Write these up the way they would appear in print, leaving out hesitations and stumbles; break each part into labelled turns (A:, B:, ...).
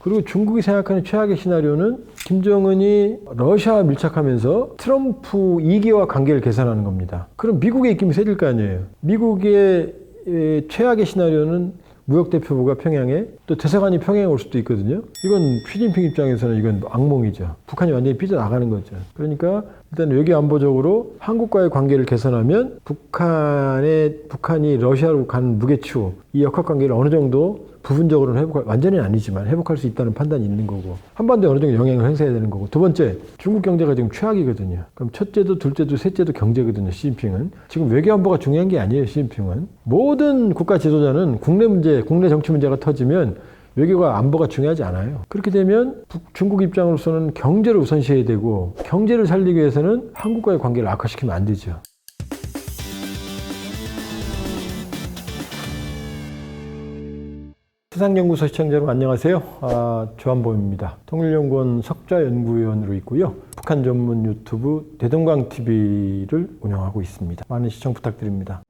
A: 그리고 중국이 생각하는 최악의 시나리오는 김정은이 러시아와 밀착하면서 트럼프 2기와 관계를 개선하는 겁니다. 그럼 미국의 입김이 세질 거 아니에요. 미국의 최악의 시나리오는 무역대표부가 평양에, 또 대사관이 평양에 올 수도 있거든요. 이건 시진핑 입장에서는 이건 악몽이죠. 북한이 완전히 삐져나가는 거죠. 그러니까 일단 외교안보적으로 한국과의 관계를 개선하면 북한이 러시아로 가는 무게추, 이 역학관계를 어느 정도 부분적으로는 완전히 아니지만 회복할 수 있다는 판단이 있는 거고, 한반도에 어느 정도 영향을 행사해야 되는 거고, 두 번째, 중국 경제가 지금 최악이거든요. 그럼 첫째도 둘째도 셋째도 경제거든요. 시진핑은 지금 외교안보가 중요한 게 아니에요. 시진핑은 모든 국가 지도자는 국내 문제, 국내 정치 문제가 터지면 외교가 안보가 중요하지 않아요. 그렇게 되면 중국 입장으로서는 경제를 우선시해야 되고, 경제를 살리기 위해서는 한국과의 관계를 악화시키면 안 되죠. 세상연구소 시청자 여러분 안녕하세요. 조한범입니다. 통일연구원 석좌연구위원으로 있고요. 북한 전문 유튜브 대동강TV를 운영하고 있습니다. 많은 시청 부탁드립니다.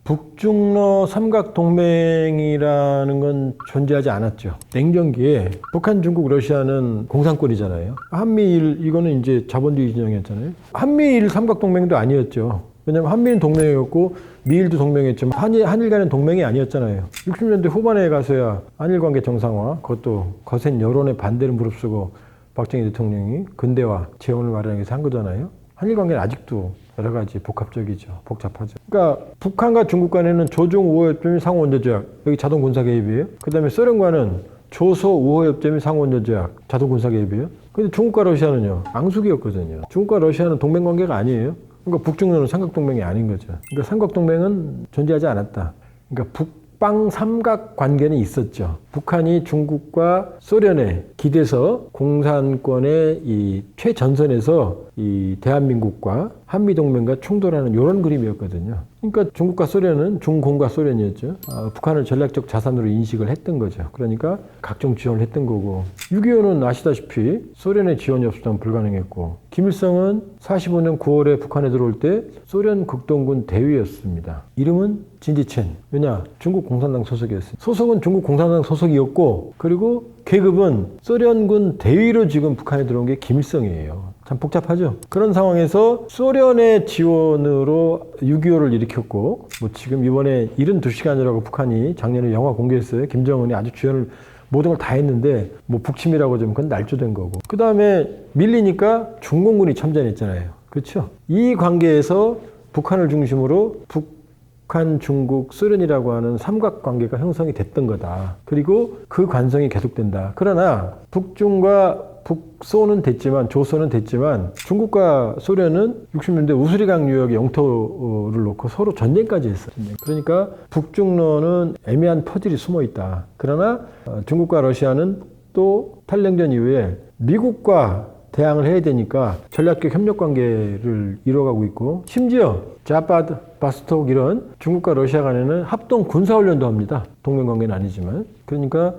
A: 북중러 삼각동맹이라는 건 존재하지 않았죠. 냉전기에 북한, 중국, 러시아는 공산권이잖아요. 한미일, 이거는 이제 자본주의 진영이었잖아요. 한미일 삼각동맹도 아니었죠. 왜냐하면 한미는 동맹이었고 미일도 동맹이었지만 한일 간은 동맹이 아니었잖아요. 60년대 후반에 가서야 한일 관계 정상화, 그것도 거센 여론의 반대를 무릅쓰고 박정희 대통령이 근대화 재원을 마련하기 위해서 한 거잖아요. 한일 관계는 아직도 여러 가지 복합적이죠. 복잡하죠. 그러니까 북한과 중국 간에는 조종 우호협정 상호 원조 조약, 여기 자동 군사 개입이에요. 그다음에 소련과는 조소 우호협정 상호 원조 조약, 자동 군사 개입이에요. 근데 중국과 러시아는요, 앙숙이었거든요. 중국과 러시아는 동맹 관계가 아니에요. 그러니까 북중러는 삼각동맹이 아닌 거죠. 그러니까 삼각동맹은 존재하지 않았다. 그러니까 북방 삼각 관계는 있었죠. 북한이 중국과 소련에 기대서 공산권의 이 최전선에서 이 대한민국과 한미동맹과 충돌하는 이런 그림이었거든요. 그러니까 중국과 소련은 중공과 소련이었죠. 북한을 전략적 자산으로 인식을 했던 거죠. 그러니까 각종 지원을 했던 거고, 6.25는 아시다시피 소련의 지원이 없었다면 불가능했고, 김일성은 45년 9월에 북한에 들어올 때 소련 극동군 대위였습니다. 이름은 진지첸. 왜냐? 중국 공산당 소속이었어요. 소속은 중국 공산당 소속이었고, 그리고 계급은 소련군 대위로 지금 북한에 들어온 게 김일성이에요. 참 복잡하죠. 그런 상황에서 소련의 지원으로 6.25를 일으켰고, 뭐 지금 이번에 72시간이라고 북한이 작년에 영화 공개했어요. 김정은이 아주 주연을 모든 걸 다 했는데 뭐 북침이라고 좀 그건 날조된 거고, 그 다음에 밀리니까 중공군이 참전했잖아요. 그렇죠? 이 관계에서 북한을 중심으로 북한, 중국, 소련이라고 하는 삼각관계가 형성이 됐던 거다. 그리고 그 관성이 계속된다. 그러나 북중과 북소는 됐지만, 조소는 됐지만, 중국과 소련은 60년대 우수리강 유역의 영토를 놓고 서로 전쟁까지 했어요. 그러니까 북중러는 애매한 퍼즐이 숨어 있다. 그러나 중국과 러시아는 또 탈냉전 이후에 미국과 대항을 해야 되니까 전략적 협력 관계를 이뤄가고 있고, 심지어 자파드, 바스톡 이런 중국과 러시아 간에는 합동 군사훈련도 합니다. 동맹 관계는 아니지만. 그러니까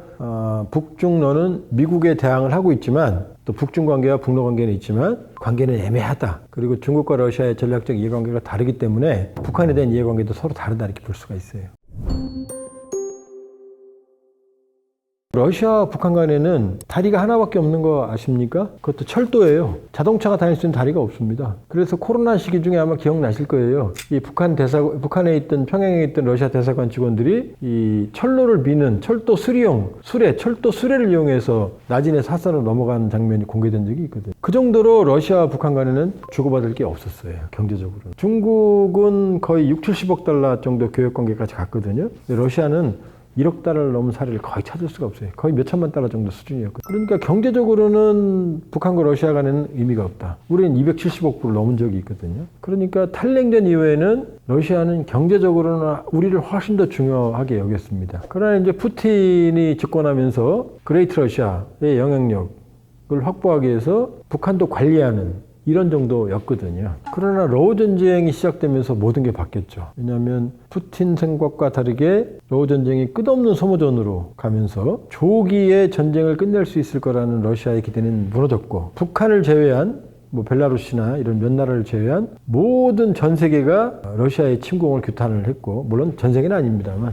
A: 북중러는 미국에 대항을 하고 있지만, 또 북중 관계와 북러 관계는 있지만 관계는 애매하다. 그리고 중국과 러시아의 전략적 이해관계가 다르기 때문에 북한에 대한 이해관계도 서로 다르다, 이렇게 볼 수가 있어요. 러시아와 북한 간에는 다리가 하나밖에 없는 거 아십니까? 그것도 철도예요. 자동차가 다닐 수 있는 다리가 없습니다. 그래서 코로나 시기 중에 아마 기억나실 거예요. 이 북한에 있던, 평양에 있던 러시아 대사관 직원들이 이 철로를 미는 철도 철도 수레를 이용해서 나진의 사선으로 넘어가는 장면이 공개된 적이 있거든요. 그 정도로 러시아와 북한 간에는 주고받을 게 없었어요. 경제적으로. 중국은 거의 6,70억 달러 정도 교역 관계까지 갔거든요. 근데 러시아는 1억 달러를 넘은 사례를 거의 찾을 수가 없어요. 거의 몇 천만 달러 정도 수준이었거든요. 그러니까 경제적으로는 북한과 러시아 간에는 의미가 없다. 우리는 270억 불을 넘은 적이 있거든요. 그러니까 탈냉전 이후에는 러시아는 경제적으로는 우리를 훨씬 더 중요하게 여겼습니다. 그러나 이제 푸틴이 집권하면서 그레이트 러시아의 영향력을 확보하기 위해서 북한도 관리하는 이런 정도였거든요. 그러나 러우 전쟁이 시작되면서 모든 게 바뀌었죠. 왜냐하면 푸틴 생각과 다르게 러우 전쟁이 끝없는 소모전으로 가면서 조기에 전쟁을 끝낼 수 있을 거라는 러시아의 기대는 무너졌고, 북한을 제외한 뭐 벨라루시나 이런 몇 나라를 제외한 모든 전 세계가 러시아의 침공을 규탄을 했고, 물론 전 세계는 아닙니다만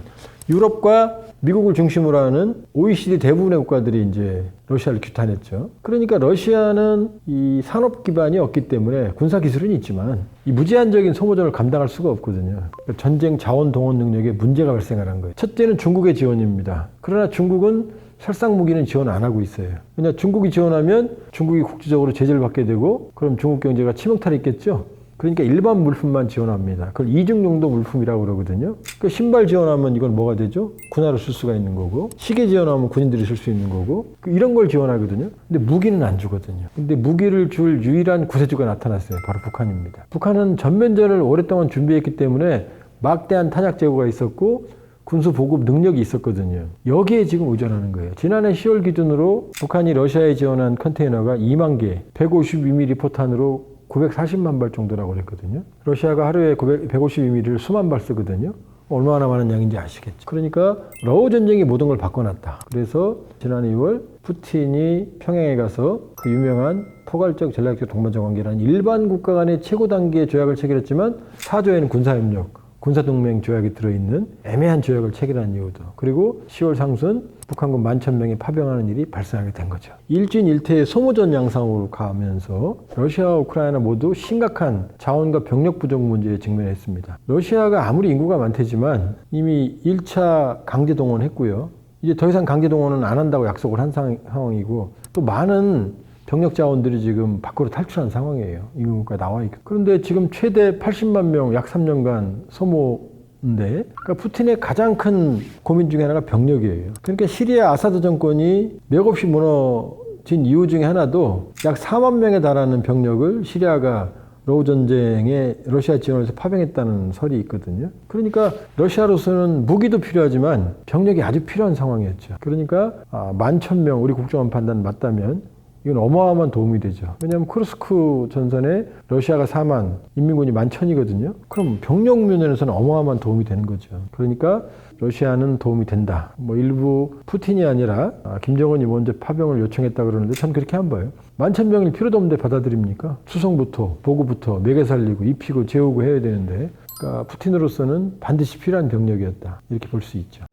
A: 유럽과 미국을 중심으로 하는 OECD 대부분의 국가들이 이제 러시아를 규탄했죠. 그러니까 러시아는 이 산업 기반이 없기 때문에 군사 기술은 있지만 이 무제한적인 소모전을 감당할 수가 없거든요. 그러니까 전쟁 자원 동원 능력에 문제가 발생하는 거예요. 첫째는 중국의 지원입니다. 그러나 중국은 살상 무기는 지원 안 하고 있어요. 왜냐 중국이 지원하면 중국이 국제적으로 제재를 받게 되고 그럼 중국 경제가 치명타를 입겠죠. 그러니까 일반 물품만 지원합니다. 그걸 이중용도 물품이라고 그러거든요. 그러니까 신발 지원하면 이건 뭐가 되죠? 군화로 쓸 수가 있는 거고, 시계 지원하면 군인들이 쓸 수 있는 거고, 이런 걸 지원하거든요. 근데 무기는 안 주거든요. 근데 무기를 줄 유일한 구세주가 나타났어요. 바로 북한입니다. 북한은 전면전을 오랫동안 준비했기 때문에 막대한 탄약 제고가 있었고 군수 보급 능력이 있었거든요. 여기에 지금 의존하는 거예요. 지난해 10월 기준으로 북한이 러시아에 지원한 컨테이너가 2만 개, 152mm 포탄으로 940만 발 정도라고 그랬거든요. 러시아가 하루에 152mm를 수만 발 쓰거든요. 얼마나 많은 양인지 아시겠죠. 그러니까 러우 전쟁이 모든 걸 바꿔놨다. 그래서 지난 2월 푸틴이 평양에 가서 그 유명한 포괄적 전략적 동반자 관계라는 일반 국가 간의 최고 단계의 조약을 체결했지만 4조에는 군사협력, 군사동맹 조약이 들어있는 애매한 조약을 체결한 이유도, 그리고 10월 상순 북한군 11,000명이 파병하는 일이 발생하게 된 거죠. 일진 일퇴의 소모전 양상으로 가면서 러시아와 우크라이나 모두 심각한 자원과 병력 부족 문제에 직면했습니다. 러시아가 아무리 인구가 많대지만 이미 1차 강제 동원했고요. 이제 더 이상 강제 동원은 안 한다고 약속을 한 상황이고, 또 많은 병력 자원들이 지금 밖으로 탈출한 상황이에요. 인구가 나와 있고. 그런데 지금 최대 80만 명 약 3년간 소모인데, 그러니까 푸틴의 가장 큰 고민 중에 하나가 병력이에요. 그러니까 시리아 아사드 정권이 맥없이 무너진 이유 중에 하나도 약 4만 명에 달하는 병력을 시리아가 러우 전쟁에 러시아 지원에서 파병했다는 설이 있거든요. 그러니까 러시아로서는 무기도 필요하지만 병력이 아주 필요한 상황이었죠. 그러니까 11,000명, 우리 국정원 판단 맞다면 이건 어마어마한 도움이 되죠. 왜냐하면 쿠르스크 전선에 러시아가 4만, 인민군이 11,000이거든요. 그럼 병력 면에서는 어마어마한 도움이 되는 거죠. 그러니까 러시아는 도움이 된다. 뭐 일부 푸틴이 아니라 김정은이 먼저 파병을 요청했다 그러는데 전 그렇게 안 봐요. 11,000명이 필요도 없는데 받아들입니까? 수송부터, 보급부터 먹여 살리고 입히고 재우고 해야 되는데, 그러니까 푸틴으로서는 반드시 필요한 병력이었다. 이렇게 볼 수 있죠.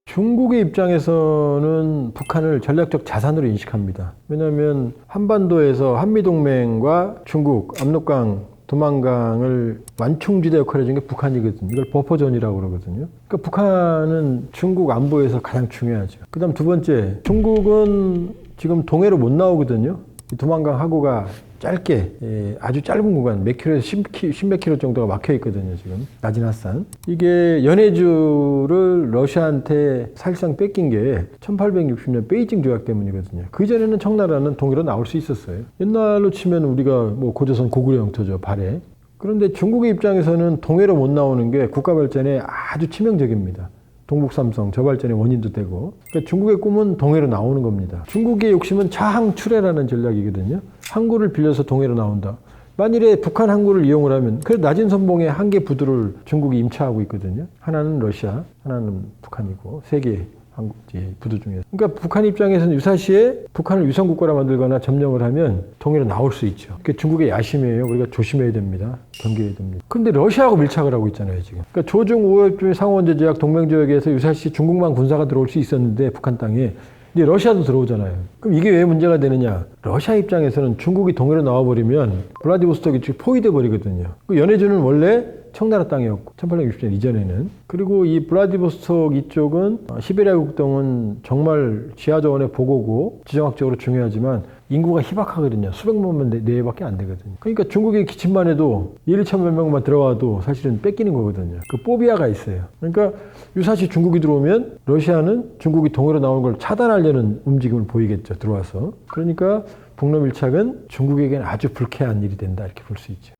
A: 중국의 입장에서는 북한을 전략적 자산으로 인식합니다. 왜냐하면 한반도에서 한미동맹과 중국, 압록강, 두만강을 완충지대 역할을 해준 게 북한이거든요. 이걸 버퍼존이라고 그러거든요. 그러니까 북한은 중국 안보에서 가장 중요하죠. 그 다음 두 번째, 중국은 지금 동해로 못 나오거든요. 두만강 하구가 짧게, 아주 짧은 구간, 몇 킬로에서 10몇 킬로 정도가 막혀 있거든요, 지금. 나지나산. 이게 연해주를 러시아한테 사실상 뺏긴 게 1860년 베이징 조약 때문이거든요. 그전에는 청나라는 동해로 나올 수 있었어요. 옛날로 치면 우리가 뭐 고조선 고구려 영토죠, 발해. 그런데 중국의 입장에서는 동해로 못 나오는 게 국가 발전에 아주 치명적입니다. 동북삼성 저발전의 원인도 되고. 그러니까 중국의 꿈은 동해로 나오는 겁니다. 중국의 욕심은 자항출해라는 전략이거든요. 항구를 빌려서 동해로 나온다. 만일에 북한 항구를 이용을 하면, 그래서 낮은 선봉에 한 개 부두를 중국이 임차하고 있거든요. 하나는 러시아, 하나는 북한이고, 세 개 항구지 부두 중에서. 그러니까 북한 입장에서는 유사시에 북한을 위성국가로 만들거나 점령을 하면 동해로 나올 수 있죠. 그게 중국의 야심이에요. 우리가 조심해야 됩니다. 경계해야 됩니다. 근데 러시아하고 밀착을 하고 있잖아요, 지금. 그러니까 조중 5.25 상호원제조약 동맹조약에서 유사시 중국만 군사가 들어올 수 있었는데 북한 땅에. 근데 러시아도 들어오잖아요. 그럼 이게 왜 문제가 되느냐? 러시아 입장에서는 중국이 동해로 나와버리면 블라디보스톡이 포위돼 버리거든요. 그 연해주는 원래 청나라 땅이었고 1860년 이전에는. 그리고 이 블라디보스톡 이쪽은 시베리아 국동은 정말 지하자원의 보고고 지정학적으로 중요하지만 인구가 희박하거든요. 수백만 내외밖에 안 되거든요. 그러니까 중국의 기침만 해도 1,000만 명만 들어와도 사실은 뺏기는 거거든요. 그 포비아가 있어요. 그러니까 유사시 중국이 들어오면 러시아는 중국이 동해로 나오는 걸 차단하려는 움직임을 보이겠죠. 들어와서. 그러니까 북러 밀착은 중국에게는 아주 불쾌한 일이 된다. 이렇게 볼 수 있죠.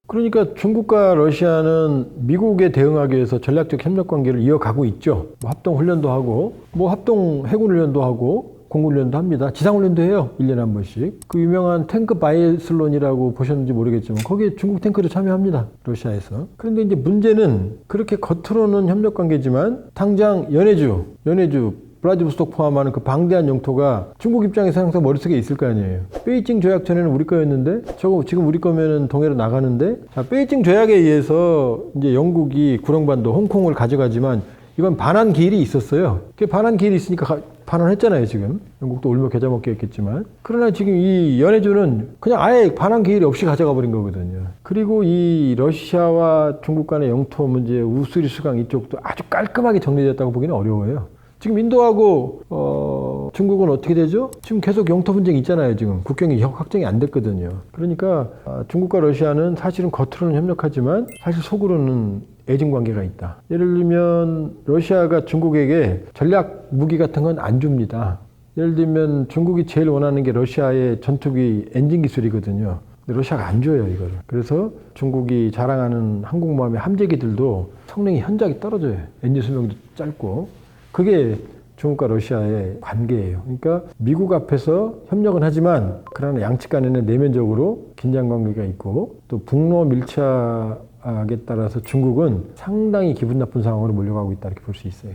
A: 그러니까 중국과 러시아는 미국에 대응하기 위해서 전략적 협력 관계를 이어가고 있죠. 뭐 합동 훈련도 하고, 뭐 합동 해군 훈련도 하고, 공군 훈련도 합니다. 지상 훈련도 해요. 1년에 한 번씩. 그 유명한 탱크 바이애슬론이라고 보셨는지 모르겠지만 거기에 중국 탱크도 참여합니다. 러시아에서. 그런데 이제 문제는 그렇게 겉으로는 협력 관계지만 당장 연해주 블라디보스토크 포함하는 그 방대한 영토가 중국 입장에서 항상 머릿속에 있을 거 아니에요. 베이징 조약 전에는 우리 거였는데 저거 지금 우리 거면은 동해로 나가는데, 자, 베이징 조약에 의해서 이제 영국이 구렁반도, 홍콩을 가져가지만 이건 반환 기일이 있었어요. 그 반환 기일이 있으니까 반환했잖아요, 지금. 영국도 울며 겨자 먹기 했겠지만. 그러나 지금 이 연해주는 그냥 아예 반환 기일이 없이 가져가 버린 거거든요. 그리고 이 러시아와 중국 간의 영토 문제, 우스리 수강 이쪽도 아주 깔끔하게 정리됐다고 보기는 어려워요. 지금 인도하고 중국은 어떻게 되죠? 지금 계속 영토 분쟁이 있잖아요. 지금 국경이 확정이 안 됐거든요. 그러니까 중국과 러시아는 사실은 겉으로는 협력하지만 사실 속으로는 애증 관계가 있다. 예를 들면 러시아가 중국에게 전략 무기 같은 건 안 줍니다. 예를 들면 중국이 제일 원하는 게 러시아의 전투기 엔진 기술이거든요. 근데 러시아가 안 줘요, 이거를. 그래서 중국이 자랑하는 항공모함의 함재기들도 성능이 현저하게 떨어져요. 엔진 수명도 짧고. 그게 중국과 러시아의 관계예요. 그러니까 미국 앞에서 협력은 하지만 그러나 양측 간에는 내면적으로 긴장 관계가 있고, 또 북러 밀착에 따라서 중국은 상당히 기분 나쁜 상황으로 몰려가고 있다, 이렇게 볼 수 있어요.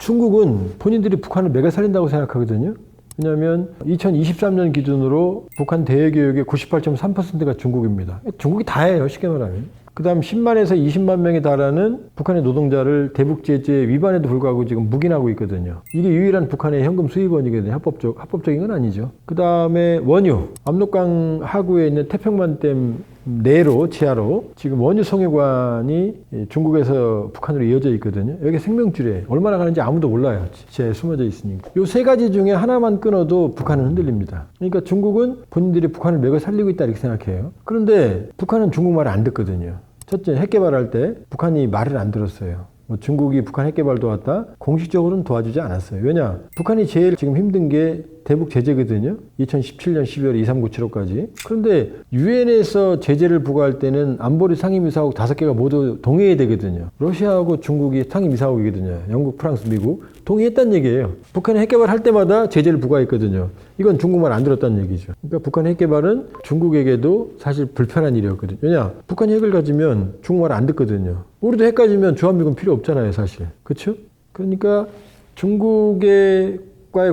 A: 중국은 본인들이 북한을 매겨 살린다고 생각하거든요. 왜냐하면 2023년 기준으로 북한 대외교역의 98.3%가 중국입니다. 중국이 다예요, 쉽게 말하면. 그 다음 10만에서 20만 명에 달하는 북한의 노동자를 대북 제재 위반에도 불구하고 지금 묵인하고 있거든요. 이게 유일한 북한의 현금 수입원이거든요. 합법적인 건 아니죠. 그 다음에 원유, 압록강 하구에 있는 태평만댐 내로, 지하로 지금 원유 송유관이 중국에서 북한으로 이어져 있거든요. 여기 생명줄에 얼마나 가는지 아무도 몰라요. 지하에 숨어져 있으니까. 이 세 가지 중에 하나만 끊어도 북한은 흔들립니다. 그러니까 중국은 본인들이 북한을 매겨 살리고 있다, 이렇게 생각해요. 그런데 북한은 중국 말을 안 듣거든요. 첫째, 핵 개발할 때 북한이 말을 안 들었어요. 중국이 북한 핵 개발 도왔다? 공식적으로는 도와주지 않았어요. 왜냐? 북한이 제일 지금 힘든 게 대북 제재거든요. 2017년 12월 2397호까지. 그런데 유엔에서 제재를 부과할 때는 안보리 상임이사국 5개가 모두 동의해야 되거든요. 러시아하고 중국이 상임이사국이거든요. 영국, 프랑스, 미국. 동의했다는 얘기예요. 북한이 핵 개발할 때마다 제재를 부과했거든요. 이건 중국말 안 들었다는 얘기죠. 그러니까 북한 핵 개발은 중국에게도 사실 불편한 일이었거든요. 왜냐? 북한이 핵을 가지면 중국말 안 듣거든요. 우리도 핵 가지면 주한미군 필요 없잖아요, 사실. 그렇죠? 그러니까 중국과의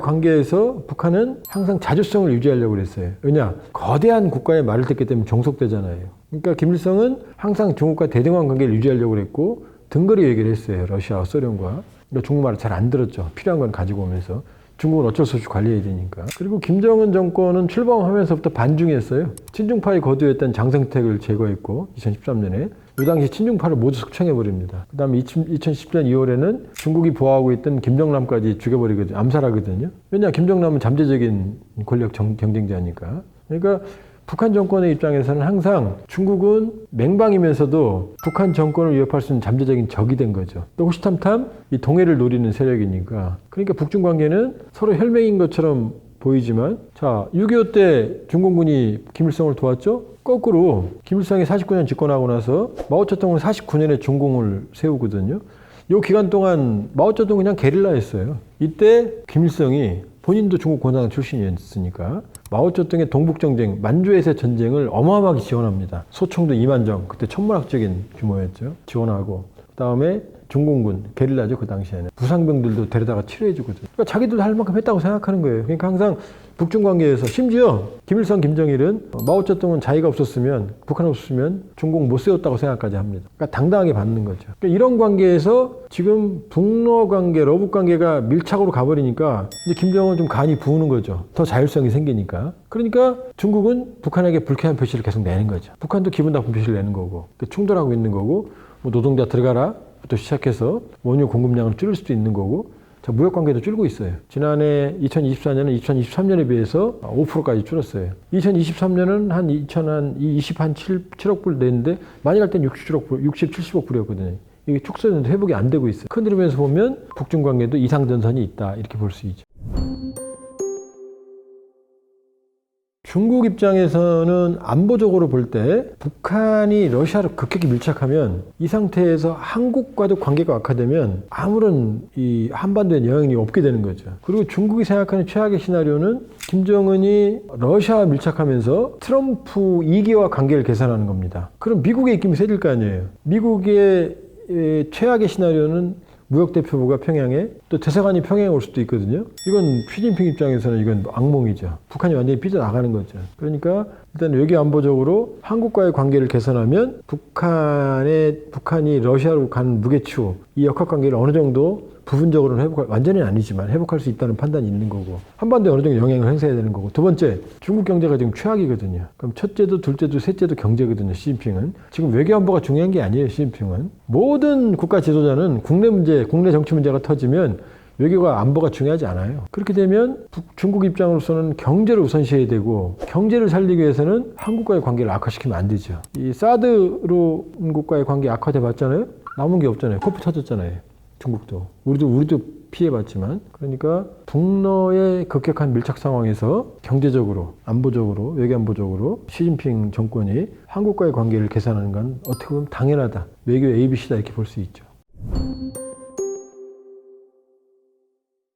A: 관계에서 북한은 항상 자주성을 유지하려고 그랬어요. 왜냐? 거대한 국가의 말을 듣기 때문에 종속되잖아요. 그러니까 김일성은 항상 중국과 대등한 관계를 유지하려고 그랬고 등거리 얘기를 했어요. 러시아와 소련과. 그러니까 중국말을 잘 안 들었죠. 필요한 건 가지고 오면서. 중국은 어쩔 수 없이 관리해야 되니까. 그리고 김정은 정권은 출범하면서부터 반중했어요. 친중파의 거두였던 장성택을 제거했고 2013년에 이 당시 친중파를 모두 숙청해버립니다. 그 다음에 2010년 2월에는 중국이 보호하고 있던 김정남까지 죽여버리거든요. 암살하거든요. 왜냐? 김정남은 잠재적인 권력 경쟁자니까. 그러니까 북한 정권의 입장에서는 항상 중국은 맹방이면서도 북한 정권을 위협할 수 있는 잠재적인 적이 된 거죠. 또 호시탐탐 이 동해를 노리는 세력이니까. 그러니까 북중 관계는 서로 혈맹인 것처럼 보이지만, 자, 6.25 때 중공군이 김일성을 도왔죠? 거꾸로 김일성이 49년 집권하고 나서 마오쩌둥은 49년에 중공을 세우거든요. 이 기간 동안 마오쩌둥은 그냥 게릴라였어요. 이때 김일성이 본인도 중국 공산당 출신이었으니까 마오쩌둥의 동북전쟁, 만주에서 전쟁을 어마어마하게 지원합니다. 소총도 2만 정, 그때 천문학적인 규모였죠. 지원하고, 그 다음에 중공군, 게릴라죠, 그 당시에는. 부상병들도 데려다가 치료해주거든요. 그러니까 자기들도 할 만큼 했다고 생각하는 거예요. 그러니까 항상 북중 관계에서, 심지어 김일성, 김정일은 마오쩌둥은 자기가 없었으면, 북한 없었으면 중공 못 세웠다고 생각까지 합니다. 그러니까 당당하게 받는 거죠. 그러니까 이런 관계에서 지금 북러 관계, 러북 관계가 밀착으로 가버리니까 이제 김정은 좀 간이 부으는 거죠. 더 자율성이 생기니까. 그러니까 중국은 북한에게 불쾌한 표시를 계속 내는 거죠. 북한도 기분 나쁜 표시를 내는 거고, 충돌하고 있는 거고, 뭐 노동자 들어가라 부터 시작해서 원유 공급량을 줄일 수도 있는 거고, 자, 무역 관계도 줄고 있어요. 지난해 2024년은 2023년에 비해서 5%까지 줄었어요. 2023년은 한 27억 불 냈는데 많이 갈 땐 60, 70억 불이었거든요. 이게 축소했는데 회복이 안 되고 있어요. 큰 흐름에서 보면 북중 관계도 이상전선이 있다, 이렇게 볼 수 있죠. 중국 입장에서는 안보적으로 볼 때 북한이 러시아로 급격히 밀착하면 이 상태에서 한국과도 관계가 악화되면 아무런 이 한반도에 영향이 없게 되는 거죠. 그리고 중국이 생각하는 최악의 시나리오는 김정은이 러시아와 밀착하면서 트럼프 2기와 관계를 개선하는 겁니다. 그럼 미국의 입김이 세질 거 아니에요. 미국의 최악의 시나리오는 무역대표부가 평양에 또 대사관이 평양에 올 수도 있거든요. 이건 시진핑 입장에서는 이건 악몽이죠. 북한이 완전히 삐져나가는 거죠. 그러니까 일단 외교 안보적으로 한국과의 관계를 개선하면 북한이 러시아로 간 무게추 이 역학관계를 어느 정도 부분적으로는 완전히는 아니지만 회복할 수 있다는 판단이 있는 거고 한반도에 어느 정도 영향을 행사해야 되는 거고 두 번째 중국 경제가 지금 최악이거든요. 그럼 첫째도 둘째도 셋째도 경제거든요. 시진핑은 지금 외교 안보가 중요한 게 아니에요. 시진핑은 모든 국가 지도자는 국내 문제 국내 정치 문제가 터지면 외교가 안보가 중요하지 않아요. 그렇게 되면 중국 입장으로서는 경제를 우선시해야 되고 경제를 살리기 위해서는 한국과의 관계를 악화시키면 안 되죠. 이 사드로 국과의 관계 악화돼 봤잖아요. 남은 게 없잖아요. 코피 터졌잖아요. 중국도 우리도 피해봤지만 그러니까 북러의 급격한 밀착 상황에서 경제적으로 안보적으로 외교안보적으로 시진핑 정권이 한국과의 관계를 개선하는 건 어떻게 보면 당연하다. 외교 ABC다 이렇게 볼 수 있죠.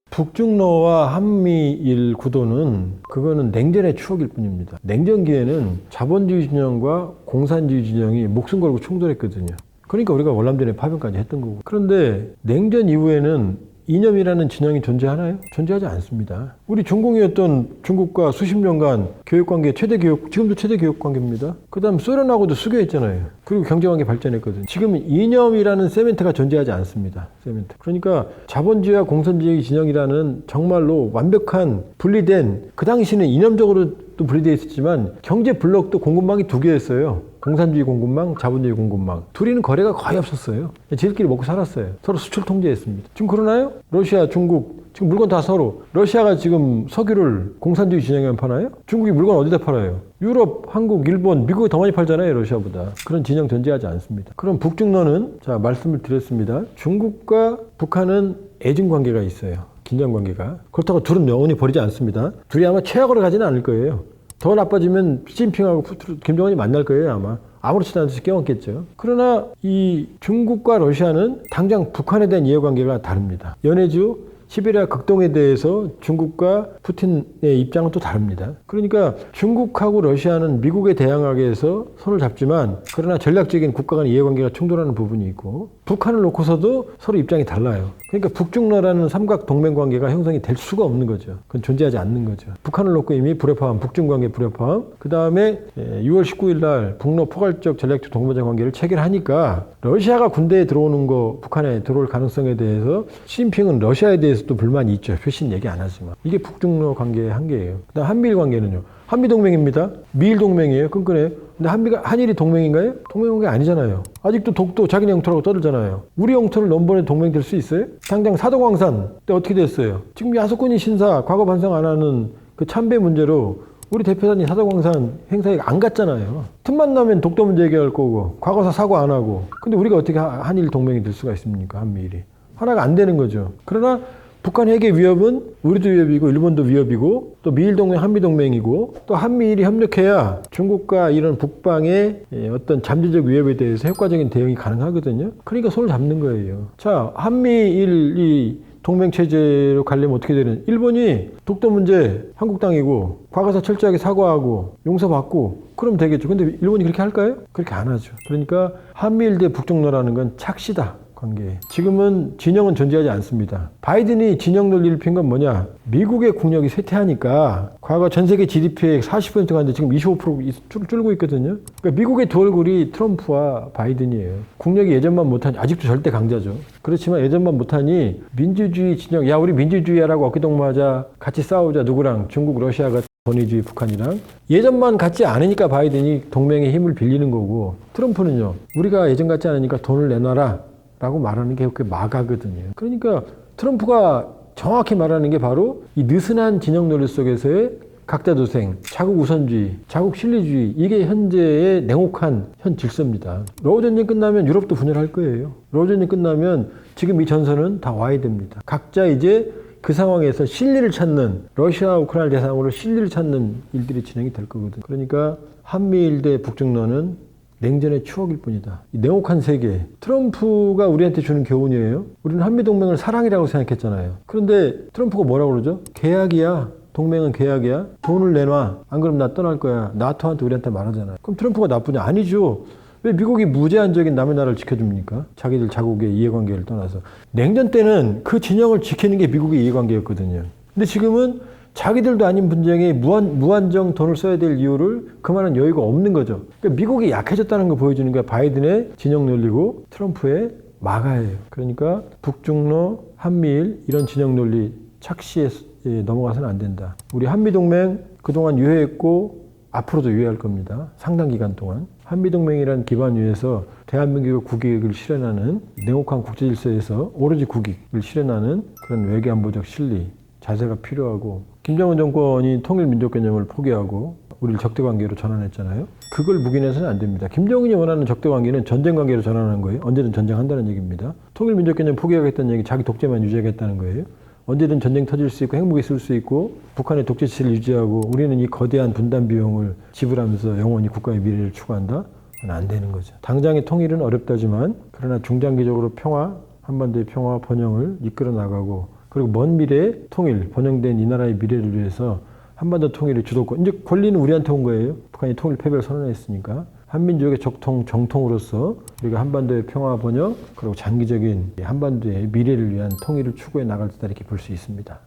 A: 북중러와 한미일 구도는 그거는 냉전의 추억일 뿐입니다. 냉전기에는 자본주의 진영과 공산주의 진영이 목숨 걸고 충돌했거든요. 그러니까 우리가 월남전에 파병까지 했던 거고. 그런데 냉전 이후에는 이념이라는 진영이 존재하나요? 존재하지 않습니다. 우리 중공이었던 중국과 수십 년간 교육관계 지금도 최대 교육관계입니다. 그 다음 소련하고도 수교했잖아요. 그리고 경제관계 발전했거든요. 지금 이념이라는 세멘트가 존재하지 않습니다. 세멘트. 그러니까 자본주의와 공산주의 진영이라는 정말로 완벽한 분리된 그 당시는 이념적으로도 분리되어 있었지만 경제 블록도 공급망이 두 개였어요. 공산주의 공급망, 자본주의 공급망. 둘이는 거래가 거의 없었어요. 지들끼리 먹고 살았어요. 서로 수출 통제했습니다. 지금 그러나요? 러시아, 중국, 지금 물건 다 서로. 러시아가 지금 석유를 공산주의 진영에만 파나요? 중국이 물건 어디다 팔아요? 유럽, 한국, 일본, 미국이 더 많이 팔잖아요. 러시아보다. 그런 진영 존재하지 않습니다. 그럼 북중러는 자 말씀을 드렸습니다. 중국과 북한은 애증 관계가 있어요. 긴장 관계가. 그렇다고 둘은 영원히 버리지 않습니다. 둘이 아마 최악으로 가지는 않을 거예요. 더 나빠지면 시진핑하고 김정은이 만날 거예요 아마. 아무렇지도 않듯이 껴안겠죠. 그러나 이 중국과 러시아는 당장 북한에 대한 이해관계가 다릅니다. 연해주 시베리아 극동에 대해서 중국과 푸틴의 입장은 또 다릅니다. 그러니까 중국하고 러시아는 미국에 대항하기 위해서 손을 잡지만 그러나 전략적인 국가 간 이해관계가 충돌하는 부분이 있고 북한을 놓고서도 서로 입장이 달라요. 그러니까 북중러라는 삼각 동맹 관계가 형성이 될 수가 없는 거죠. 그건 존재하지 않는 거죠. 북한을 놓고 이미 불협화음, 북중 관계 불협화음, 그 다음에 6월 19일 날 북러 포괄적 전략적 동반자 관계를 체결하니까 러시아가 군대에 들어오는 거, 북한에 들어올 가능성에 대해서 시진핑은 러시아에 대해서도 불만이 있죠. 표시는 얘기 안 하지만. 이게 북중러 관계의 한계예요. 그다음 한미일 관계는요. 한미 동맹입니다. 미일 동맹이에요. 끈끈해요. 근데 한일이 동맹인가요? 동맹 관계 아니잖아요. 아직도 독도 자기네 영토라고 떠들잖아요. 우리 영토를 넘번에 동맹 될 수 있어요? 당장 사도광산 때 어떻게 됐어요? 지금 야소권이 신사 과거 반성 안 하는 그 참배 문제로 우리 대표단이 사도광산 행사에 안 갔잖아요. 틈만 나면 독도 문제 얘기할 거고 과거사 사과 안 하고. 근데 우리가 어떻게 한일 동맹이 될 수가 있습니까? 한미일이. 하나가 안 되는 거죠. 그러나 북한 핵의 위협은 우리도 위협이고 일본도 위협이고 또 미일 동맹, 한미 동맹이고 또 한미일이 협력해야 중국과 이런 북방의 어떤 잠재적 위협에 대해서 효과적인 대응이 가능하거든요. 그러니까 손을 잡는 거예요. 자, 한미일이 동맹 체제로 가려면 어떻게 되는? 일본이 독도 문제 한국 땅이고 과거사 철저하게 사과하고 용서받고 그럼 되겠죠. 근데 일본이 그렇게 할까요? 그렇게 안 하죠. 그러니까 한미일 대 북중러라는 건 착시다. 관계. 지금은 진영은 존재하지 않습니다. 바이든이 진영 논리를 핀 건 뭐냐? 미국의 국력이 쇠퇴하니까 과거 전 세계 GDP의 40%가 갔는데 지금 25% 줄고 있거든요. 그러니까 미국의 두 얼굴이 트럼프와 바이든이에요. 국력이 예전만 못하니 아직도 절대 강자죠. 그렇지만 예전만 못하니 민주주의 진영, 야 우리 민주주의라고 어깨동무하자, 같이 싸우자 누구랑 중국, 러시아가 권위주의 북한이랑 예전만 같지 않으니까 바이든이 동맹의 힘을 빌리는 거고 트럼프는요. 우리가 예전 같지 않으니까 돈을 내놔라. 라고 말하는 게 그렇게 마가거든요. 그러니까 트럼프가 정확히 말하는 게 바로 이 느슨한 진영 논리 속에서의 각자도생, 자국 우선주의, 자국 신뢰주의 이게 현재의 냉혹한 현 질서입니다. 러우 전쟁 끝나면 유럽도 분열할 거예요. 러우 전쟁 끝나면 지금 이 전선은 다 와야 됩니다. 각자 이제 그 상황에서 실리를 찾는 러시아, 우크라이나 대상으로 실리를 찾는 일들이 진행이 될 거거든요. 그러니까 한미일 대 북중러는 냉전의 추억일 뿐이다. 이 냉혹한 세계. 트럼프가 우리한테 주는 교훈이에요. 우리는 한미동맹을 사랑이라고 생각했잖아요. 그런데 트럼프가 뭐라고 그러죠? 계약이야. 동맹은 계약이야. 돈을 내놔. 안 그러면 나 떠날 거야. 나토한테 우리한테 말하잖아요. 그럼 트럼프가 나쁘냐? 아니죠. 왜 미국이 무제한적인 남의 나라를 지켜줍니까? 자기들 자국의 이해관계를 떠나서. 냉전 때는 그 진영을 지키는 게 미국의 이해관계였거든요. 근데 지금은 자기들도 아닌 분쟁에 무한정 돈을 써야 될 이유를 그만한 여유가 없는 거죠. 그러니까 미국이 약해졌다는 거 보여주는 게 바이든의 진영 논리고 트럼프의 마가예요. 그러니까 북중러, 한미일 이런 진영 논리 착시에 넘어가서는 안 된다. 우리 한미동맹 그동안 유해했고 앞으로도 유해할 겁니다. 상당 기간 동안. 한미동맹이라는 기반 위에서 대한민국의 국익을 실현하는 냉혹한 국제질서에서 오로지 국익을 실현하는 그런 외교안보적 실리, 자세가 필요하고 김정은 정권이 통일민족 개념을 포기하고 우리를 적대관계로 전환했잖아요. 그걸 묵인해서는 안 됩니다. 김정은이 원하는 적대관계는 전쟁관계로 전환하는 거예요. 언제든 전쟁한다는 얘기입니다. 통일민족 개념 포기하겠다는 얘기 자기 독재만 유지하겠다는 거예요. 언제든 전쟁 터질 수 있고 행복이 있을 수 있고 북한의 독재체를 유지하고 우리는 이 거대한 분담 비용을 지불하면서 영원히 국가의 미래를 추구한다? 그건 안 되는 거죠. 당장의 통일은 어렵다지만 그러나 중장기적으로 평화, 한반도의 평화 번영을 이끌어 나가고 그리고 먼 미래에 통일, 번영된 이 나라의 미래를 위해서 한반도 통일의 주도권, 이제 권리는 우리한테 온 거예요. 북한이 통일 패배를 선언했으니까. 한민족의 정통으로서 우리가 한반도의 평화 번영 그리고 장기적인 한반도의 미래를 위한 통일을 추구해 나갈 때다 이렇게 볼 수 있습니다.